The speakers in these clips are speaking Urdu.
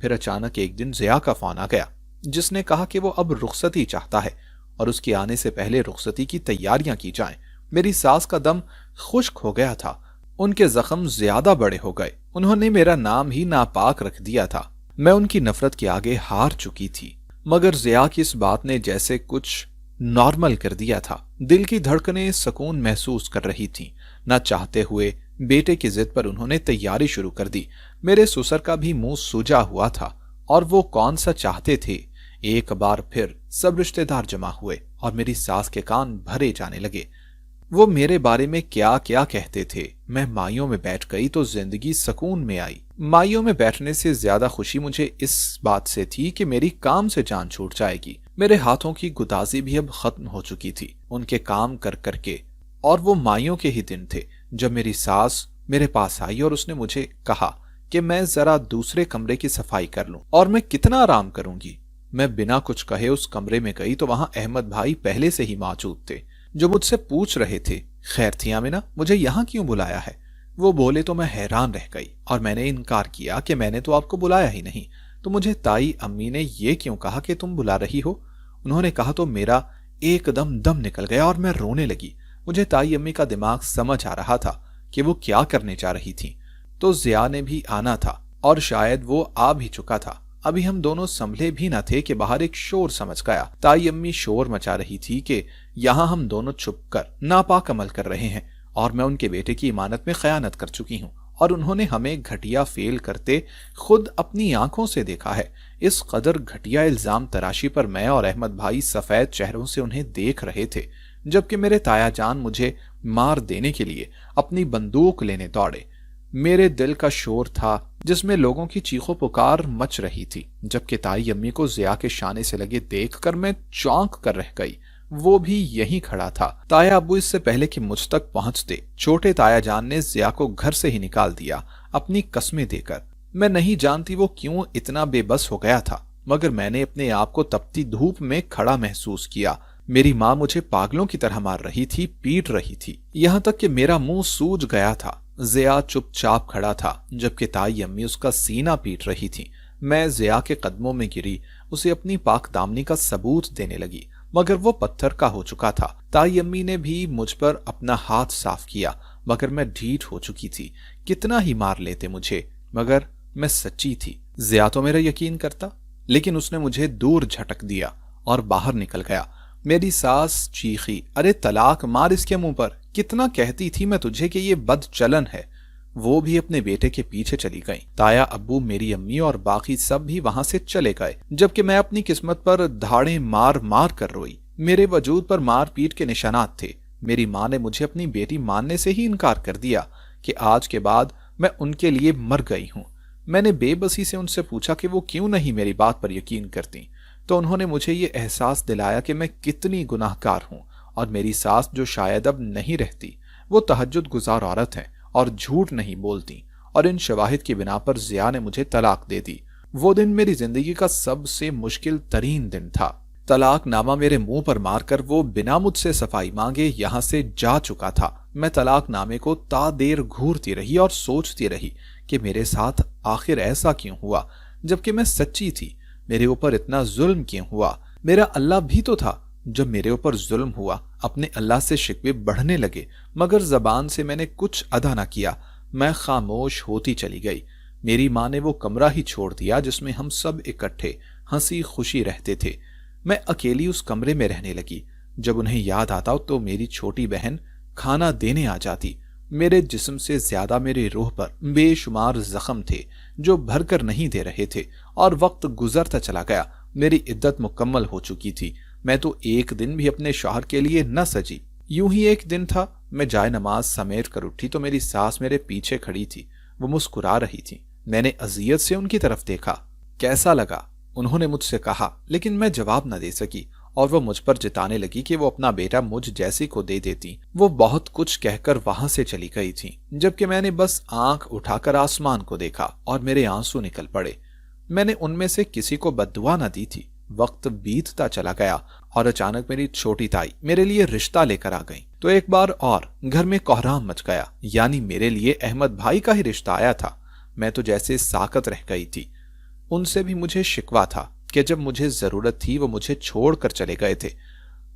پھر اچانک ایک دن ضیا کا فون آ گیا جس نے کہا کہ وہ اب رخصتی چاہتا ہے اور اس کے آنے سے پہلے رخصتی کی تیاریاں کی جائیں۔ میری ساس کا دم خشک ہو گیا تھا، ان کے زخم زیادہ بڑے ہو گئے، انہوں نے میرا نام ہی ناپاک رکھ دیا تھا۔ میں ان کی نفرت کے آگے ہار چکی تھی، مگر ضیا کی اس بات نے جیسے کچھ نارمل کر دیا تھا۔ دل کی دھڑکنیں سکون محسوس کر رہی تھیں۔ نہ چاہتے ہوئے بیٹے کی ضد پر انہوں نے تیاری شروع کر دی۔ میرے سسر کا بھی منہ سوجا ہوا تھا، اور وہ کون سا چاہتے تھے۔ ایک بار پھر سب رشتہ دار جمع ہوئے اور میری ساس کے کان بھرے جانے لگے۔ وہ میرے بارے میں کیا کیا کہتے تھے۔ میں مائیوں میں بیٹھ گئی تو زندگی سکون میں آئی۔ مائیوں میں بیٹھنے سے زیادہ خوشی مجھے اس بات سے تھی کہ میری کام سے جان چھوٹ جائے گی۔ میرے ہاتھوں کی گدازی بھی اب ختم ہو چکی تھی ان کے کام کر کر کے، اور وہ مائیوں کے ہی دن تھے جب میری ساس میرے پاس آئی اور اس نے مجھے کہا کہ میں ذرا دوسرے کمرے کی صفائی کر لوں اور میں کتنا آرام کروں گی۔ میں بنا کچھ کہے اس کمرے میں گئی تو وہاں احمد بھائی پہلے سے ہی موجود تھے، جو مجھ سے پوچھ رہے تھے، خیر تھی آمینہ، مجھے یہاں کیوں بلایا ہے؟ وہ بولے تو میں حیران رہ گئی اور میں نے انکار کیا کہ میں نے تو آپ کو بلایا ہی نہیں، تو مجھے تائی امی نے یہ کیوں کہا کہ تم بلا رہی ہو؟ انہوں نے کہا تو میرا ایک دم دم نکل گیا اور میں رونے لگی۔ مجھے تائی امی کا دماغ سمجھ آ رہا تھا کہ وہ کیا کرنے جا رہی تھی۔ تو ضیا نے بھی آنا تھا اور شاید وہ آ بھی چکا تھا۔ ابھی ہم دونوں سنبھلے بھی نہ تھے کہ باہر ایک شور سمجھ گیا۔ تائی امی شور مچا رہی تھی کہ یہاں ہم دونوں چھپ کر ناپاک عمل کر رہے ہیں اور میں ان کے بیٹے کی امانت میں خیانت کر چکی ہوں، اور انہوں نے ہمیں گھٹیا فیل کرتے خود اپنی آنکھوں سے دیکھا ہے۔ اس قدر گھٹیا الزام تراشی پر میں اور احمد بھائی سفید چہروں سے انہیں دیکھ رہے تھے، جبکہ میرے تایا جان مجھے مار دینے کے لیے اپنی بندوق لینے دوڑے۔ میرے دل کا شور تھا جس میں لوگوں کی چیخو پکار مچ رہی تھی، جبکہ تائی امی کو ضیا کے شانے سے لگے دیکھ کر میں چونک کر رہ گئی۔ وہ بھی یہیں کھڑا تھا۔ تایا ابو اس سے پہلے کہ مجھ تک پہنچتے چھوٹے تایا جان نے ضیا کو گھر سے ہی نکال دیا اپنی قسمیں دے کر۔ میں نہیں جانتی وہ کیوں اتنا بے بس ہو گیا تھا، مگر میں نے اپنے آپ کو تپتی دھوپ میں کھڑا محسوس کیا۔ میری ماں مجھے پاگلوں کی طرح مار رہی تھی، پیٹ رہی تھی، یہاں تک کہ میرا منہ سوج گیا تھا۔ ضیا چپ چاپ کھڑا تھا جبکہ تائی امی اس کا سینہ پیٹ رہی تھی۔ میں ضیا کے قدموں میں گری، اسے اپنی پاک دامنی کا ثبوت دینے لگی، مگر وہ پتھر کا ہو چکا تھا۔ تائی امی نے بھی مجھ پر اپنا ہاتھ صاف کیا، مگر میں ڈھیٹ ہو چکی تھی۔ کتنا ہی مار لیتے مجھے، مگر میں سچی تھی۔ ضیا تو میرا یقین کرتا، لیکن اس نے مجھے دور جھٹک دیا اور باہر نکل گیا۔ میری ساس چیخی، ارے طلاق مار اس کے منہ پر، کتنا کہتی تھی میں تجھے کہ یہ بد چلن ہے۔ وہ بھی اپنے بیٹے کے پیچھے چلی گئی۔ تایا ابو، میری امی اور باقی سب بھی وہاں سے چلے گئے، جبکہ میں اپنی قسمت پر دھاڑیں مار مار کر روئی۔ میرے وجود پر مار پیٹ کے نشانات تھے۔ میری ماں نے مجھے اپنی بیٹی ماننے سے ہی انکار کر دیا کہ آج کے بعد میں ان کے لیے مر گئی ہوں۔ میں نے بے بسی سے ان سے پوچھا کہ وہ کیوں نہیں میری بات پر یقین کرتی، تو انہوں نے مجھے یہ احساس دلایا کہ میں کتنی گناہ گار ہوں، اور میری ساس جو شاید اب نہیں رہتی، وہ تہجد گزار عورت ہے اور جھوٹ نہیں بولتی، اور ان شواہد کی بنا پر ضیا نے مجھے طلاق دے دی۔ وہ دن میری زندگی کا سب سے مشکل ترین دن تھا۔ طلاق نامہ میرے منہ پر مار کر وہ بنا مجھ سے صفائی مانگے یہاں سے جا چکا تھا۔ میں طلاق نامے کو تا دیر گھورتی رہی اور سوچتی رہی کہ میرے ساتھ آخر ایسا کیوں ہوا، جبکہ میں سچی تھی۔ میرے اوپر اتنا ظلم کیوں ہوا؟ میرا اللہ بھی تو تھا۔ جب میرے اوپر ظلم ہوا، اپنے اللہ سے شکوے بڑھنے لگے، مگر زبان سے میں نے کچھ ادا نہ کیا۔ میں خاموش ہوتی چلی گئی۔ میری ماں نے وہ کمرہ ہی چھوڑ دیا جس میں ہم سب اکٹھے ہنسی خوشی رہتے تھے۔ میں اکیلی اس کمرے میں رہنے لگی۔ جب انہیں یاد آتا تو میری چھوٹی بہن کھانا دینے آ جاتی۔ میرے جسم سے زیادہ میرے روح پر بے شمار زخم تھے جو بھر کر نہیں دے رہے تھے، اور وقت گزرتا چلا گیا۔ میری عدت مکمل ہو چکی تھی۔ میں تو ایک دن بھی اپنے شوہر کے لیے نہ سجی۔ یوں ہی ایک دن تھا، میں جائے نماز سمیٹ کر اٹھی تو میری ساس میرے پیچھے کھڑی تھی۔ وہ مسکرا رہی تھی۔ میں نے اذیت سے ان کی طرف دیکھا۔ کیسا لگا؟ انہوں نے مجھ سے کہا، لیکن میں جواب نہ دے سکی، اور وہ مجھ پر جتانے لگی کہ وہ اپنا بیٹا مجھ جیسی کو دے دیتی۔ وہ بہت کچھ کہہ کر وہاں سے چلی گئی تھی، جبکہ میں نے بس آنکھ اٹھا کر آسمان کو دیکھا اور میرے آنسو نکل پڑے۔ میں نے ان میں سے کسی کو بد دعا نہ دی تھی۔ وقت بیتتا چلا گیا اور اچانک میری چھوٹی تائی میرے لیے رشتہ لے کر آ گئی، تو ایک بار اور گھر میں کوہرام مچ گیا۔ یعنی میرے لیے احمد بھائی کا ہی رشتہ آیا تھا۔ میں تو جیسے ساکت رہ گئی تھی۔ ان سے بھی مجھے شکوا تھا کہ جب مجھے ضرورت تھی وہ مجھے چھوڑ کر چلے گئے تھے،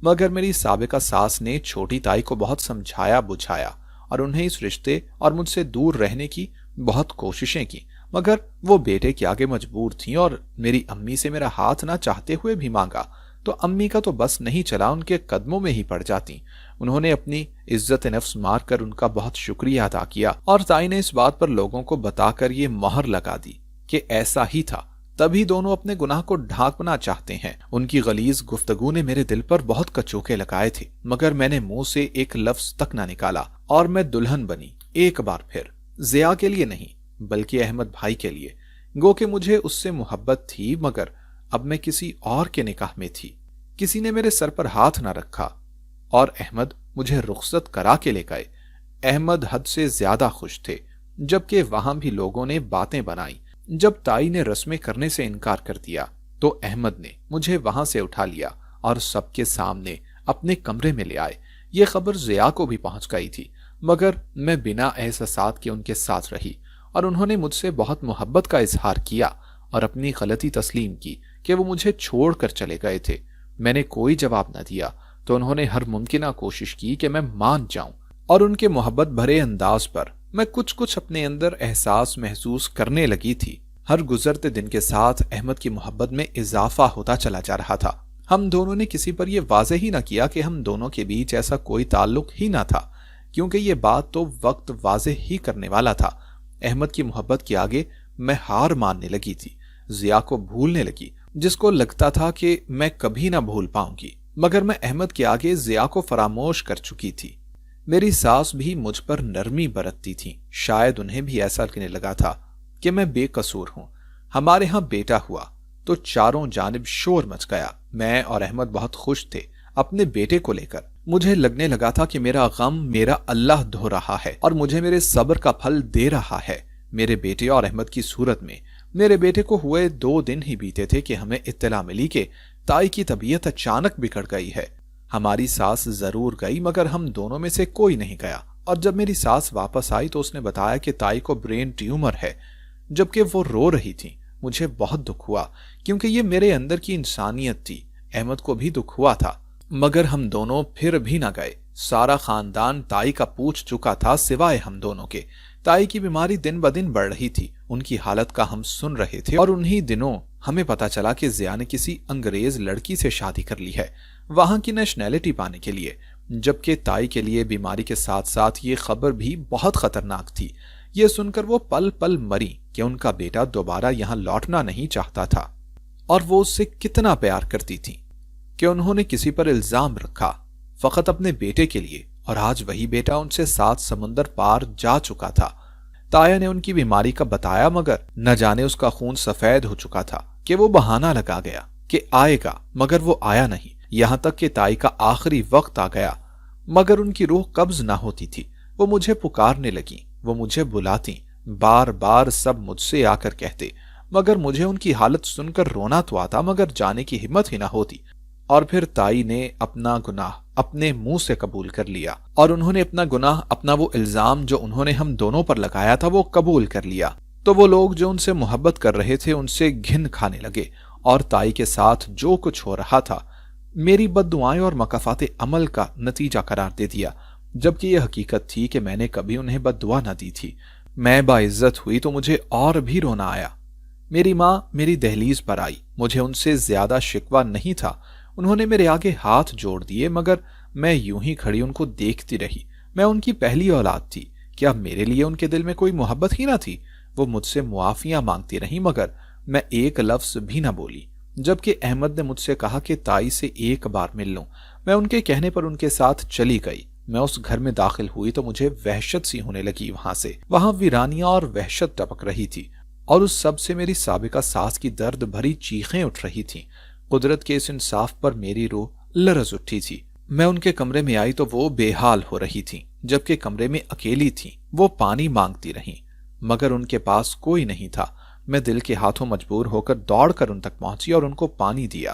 مگر میری سابقہ ساس نے چھوٹی تائی کو بہت سمجھایا بجھایا اور انہیں اس رشتے اور مجھ سے دور رہنے کی بہت کوششیں کی، مگر وہ بیٹے کے آگے مجبور تھیں اور میری امی سے میرا ہاتھ نہ چاہتے ہوئے بھی مانگا تو امی کا تو بس نہیں چلا، ان کے قدموں میں ہی پڑ جاتی۔ انہوں نے اپنی عزت نفس مار کر ان کا بہت شکریہ ادا کیا، اور تائی نے اس بات پر لوگوں کو بتا کر یہ مہر لگا دی کہ ایسا ہی تھا، تبھی دونوں اپنے گناہ کو ڈھانپنا چاہتے ہیں۔ ان کی غلیظ گفتگو نے میرے دل پر بہت کچوکے لگائے تھے، مگر میں نے منہ سے ایک لفظ تک نہ نکالا، اور میں دلہن بنی ایک بار پھر، ضیاء کے لیے نہیں بلکہ احمد بھائی کے لیے۔ گو کہ مجھے اس سے محبت تھی، مگر اب میں کسی اور کے نکاح میں تھی۔ کسی نے میرے سر پر ہاتھ نہ رکھا اور احمد مجھے رخصت کرا کے لے گئے۔ احمد حد سے زیادہ خوش تھے، جبکہ وہاں بھی لوگوں نے باتیں بنائی۔ جب تائی نے رسمیں کرنے سے انکار کر دیا تو احمد نے مجھے وہاں سے اٹھا لیا اور سب کے سامنے اپنے کمرے میں لے آئے۔ یہ خبر ضیاء کو بھی پہنچ گئی تھی، مگر میں بنا احساسات کے ان کے ساتھ رہی، اور انہوں نے مجھ سے بہت محبت کا اظہار کیا اور اپنی غلطی تسلیم کی کہ وہ مجھے چھوڑ کر چلے گئے تھے۔ میں نے کوئی جواب نہ دیا تو انہوں نے ہر ممکنہ کوشش کی کہ میں مان جاؤں، اور ان کے محبت بھرے انداز پر میں کچھ اپنے اندر احساس محسوس کرنے لگی تھی۔ ہر گزرتے دن کے ساتھ احمد کی محبت میں اضافہ ہوتا چلا جا رہا تھا۔ ہم دونوں نے کسی پر یہ واضح ہی نہ کیا کہ ہم دونوں کے بیچ ایسا کوئی تعلق ہی نہ تھا، کیونکہ یہ بات تو وقت واضح ہی کرنے والا تھا۔ احمد کی محبت کے آگے میں ہار ماننے لگی تھی، ضیاء کو بھولنے لگی، جس کو لگتا تھا کہ میں کبھی نہ بھول پاؤں گی، مگر میں احمد کے آگے ضیاء کو فراموش کر چکی تھی۔ میری ساس بھی مجھ پر نرمی برتتی تھی، شاید انہیں بھی ایسا لگنے لگا تھا کہ میں بے قصور ہوں۔ ہمارے ہاں بیٹا ہوا تو چاروں جانب شور مچ گیا۔ میں اور احمد بہت خوش تھے اپنے بیٹے کو لے کر۔ مجھے لگنے لگا تھا کہ میرا غم میرا اللہ دھو رہا ہے اور مجھے میرے صبر کا پھل دے رہا ہے۔ میرے بیٹے اور احمد کی صورت میں میرے بیٹے کو ہوئے 2 دن ہی بیتے تھے کہ ہمیں اطلاع ملی کہ تائی کی طبیعت اچانک بگڑ گئی ہے۔ ہماری ساس ضرور گئی، مگر ہم دونوں میں سے کوئی نہیں گیا، اور جب میری ساس واپس آئی تو اس نے بتایا کہ تائی کو برین ٹیومر ہے، جبکہ وہ رو رہی تھی۔ مجھے بہت دکھ ہوا، کیونکہ یہ میرے اندر کی انسانیت تھی۔ احمد کو بھی دکھ ہوا تھا، مگر ہم دونوں پھر بھی نہ گئے۔ سارا خاندان تائی کا پوچھ چکا تھا سوائے ہم دونوں کے۔ تائی کی بیماری دن بدن بڑھ رہی تھی، ان کی حالت کا ہم سن رہے تھے، اور انہی دنوں ہمیں پتا چلا کہ ضیاء نے کسی انگریز لڑکی سے شادی کر لی ہے، وہاں کی نیشنلٹی پانے کے لیے، جبکہ تائی کے لیے بیماری کے ساتھ ساتھ یہ خبر بھی بہت خطرناک تھی۔ یہ سن کر وہ پل پل مری کہ ان کا بیٹا دوبارہ یہاں لوٹنا نہیں چاہتا تھا، اور وہ اس سے کتنا پیار کرتی تھی کہ انہوں نے کسی پر الزام رکھا فقط اپنے بیٹے کے لیے، اور آج وہی بیٹا ان سے 7 سمندر پار جا چکا تھا۔ تایا نے ان کی بیماری کا بتایا، مگر نہ جانے اس کا خون سفید ہو چکا تھا کہ وہ بہانہ لگا گیا کہ آئے گا، مگر وہ آیا نہیں، یہاں تک کہ تائی کا آخری وقت آ گیا، مگر ان کی روح قبض نہ ہوتی تھی۔ وہ مجھے پکارنے لگی، وہ مجھے بلاتی، بار بار سب مجھ سے آ کر کہتے، مگر مجھے ان کی حالت سن کر رونا تو آتا، مگر جانے کی ہمت ہی نہ ہوتی۔ اور پھر تائی نے اپنا گناہ اپنے منہ سے قبول کر لیا، اور انہوں نے اپنا گناہ، اپنا وہ الزام جو انہوں نے ہم دونوں پر لگایا تھا، وہ قبول کر لیا۔ تو وہ لوگ جو ان سے محبت کر رہے تھے ان سے گھن کھانے لگے، اور تائی کے ساتھ جو کچھ ہو رہا تھا میری بد دعائیں اور مکافات عمل کا نتیجہ قرار دے دیا، جبکہ یہ حقیقت تھی کہ میں نے کبھی انہیں بد دعا نہ دی تھی۔ میں باعزت ہوئی تو مجھے اور بھی رونا آیا۔ میری ماں میری دہلیز پر آئی، مجھے ان سے زیادہ شکوہ نہیں تھا، انہوں نے میرے آگے ہاتھ جوڑ دیے، مگر میں یوں ہی کھڑی ان کو دیکھتی رہی۔ میں ان کی پہلی اولاد تھی، کیا میرے لیے ان کے دل میں کوئی محبت ہی نہ تھی؟ وہ مجھ سے معافیاں مانگتی رہی، مگر میں ایک لفظ بھی نہ بولی۔ جبکہ احمد نے مجھ سے کہا کہ تائی سے ایک بار مل لوں، میں ان کے کہنے پر ان کے ساتھ چلی گئی۔ میں اس گھر میں داخل ہوئی تو مجھے وحشت سی ہونے لگی وہاں ویرانیاں اور وحشت ٹپک رہی تھی، اور اس سب سے میری سابقہ ساس کی درد بھری چیخیں اٹھ رہی تھیں۔ قدرت کے اس انصاف پر میری روح لرز اٹھی تھی۔ میں ان کے کمرے میں آئی تو وہ بے حال ہو رہی تھیں، جبکہ کمرے میں اکیلی تھیں۔ وہ پانی مانگتی رہیں، مگر ان کے پاس کوئی نہیں تھا۔ میں دل کے ہاتھوں مجبور ہو کر دوڑ کر ان تک پہنچی اور ان کو پانی دیا۔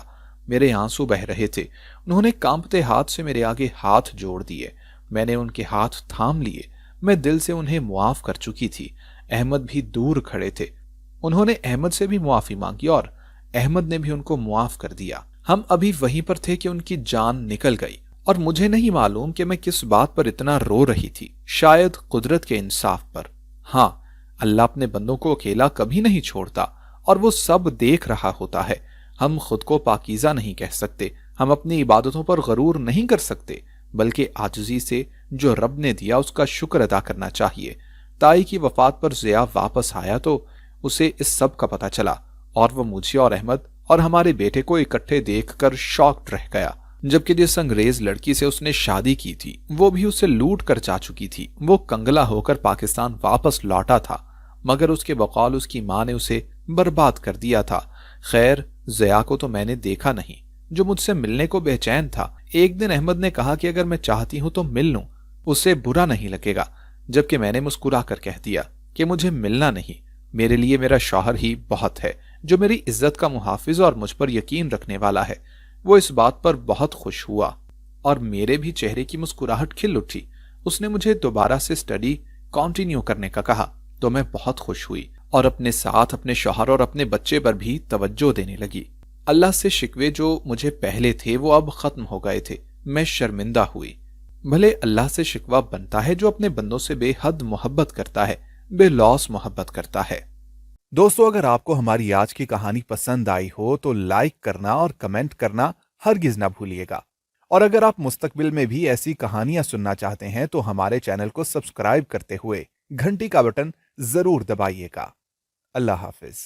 میرے آنسو بہ رہے تھے، انہوں نے کانپتے ہاتھ سے میرے آگے ہاتھ جوڑ دیے۔ میں نے ان کے ہاتھ تھام لیے، میں دل سے انہیں معاف کر چکی تھی۔ احمد بھی دور کھڑے تھے، انہوں نے احمد سے بھی معافی مانگی اور احمد نے بھی ان کو معاف کر دیا۔ ہم ابھی وہیں پر تھے کہ ان کی جان نکل گئی، اور مجھے نہیں معلوم کہ میں کس بات پر اتنا رو رہی تھی، شاید قدرت کے انصاف پر۔ ہاں، اللہ اپنے بندوں کو اکیلا کبھی نہیں چھوڑتا، اور وہ سب دیکھ رہا ہوتا ہے۔ ہم خود کو پاکیزہ نہیں کہہ سکتے، ہم اپنی عبادتوں پر غرور نہیں کر سکتے، بلکہ عاجزی سے جو رب نے دیا اس کا شکر ادا کرنا چاہیے۔ تائی کی وفات پر ضیاء واپس آیا تو اسے اس سب کا پتہ چلا، اور وہ مجھے اور احمد اور ہمارے بیٹے کو اکٹھے دیکھ کر شاکڈ رہ گیا، جبکہ جس انگریز لڑکی سے اس نے شادی کی تھی وہ بھی اسے لوٹ کر جا چکی تھی۔ وہ کنگلا ہو کر پاکستان واپس لوٹا تھا، مگر اس کے بقول اس کی ماں نے اسے برباد کر دیا تھا۔ خیر، ضیاء کو تو میں نے دیکھا نہیں، جو مجھ سے ملنے کو بے چین تھا۔ ایک دن احمد نے کہا کہ اگر میں چاہتی ہوں تو مل لوں، اسے برا نہیں لگے گا، جبکہ میں نے مسکرا کر کہہ دیا کہ مجھے ملنا نہیں، میرے لیے میرا شوہر ہی بہت ہے، جو میری عزت کا محافظ اور مجھ پر یقین رکھنے والا ہے۔ وہ اس بات پر بہت خوش ہوا اور میرے بھی چہرے کی مسکراہٹ کھل اٹھی۔ اس نے مجھے دوبارہ سے اسٹڈی کنٹینیو کرنے کا کہا تو میں بہت خوش ہوئی، اور اپنے ساتھ اپنے شوہر اور اپنے بچے پر بھی توجہ دینے لگی۔ اللہ سے شکوے جو مجھے پہلے تھے وہ اب ختم ہو گئے تھے۔ میں شرمندہ ہوئی۔ بھلے اللہ سے شکوہ بنتا ہے جو اپنے بندوں سے بے حد محبت کرتا ہے، بے لوث محبت کرتا ہے۔ دوستو، اگر آپ کو ہماری آج کی کہانی پسند آئی ہو تو لائک کرنا اور کمنٹ کرنا ہرگز نہ بھولیے گا، اور اگر آپ مستقبل میں بھی ایسی کہانیاں سننا چاہتے ہیں تو ہمارے چینل کو سبسکرائب کرتے ہوئے گھنٹی کا بٹن ضرور دبائیے گا۔ اللہ حافظ۔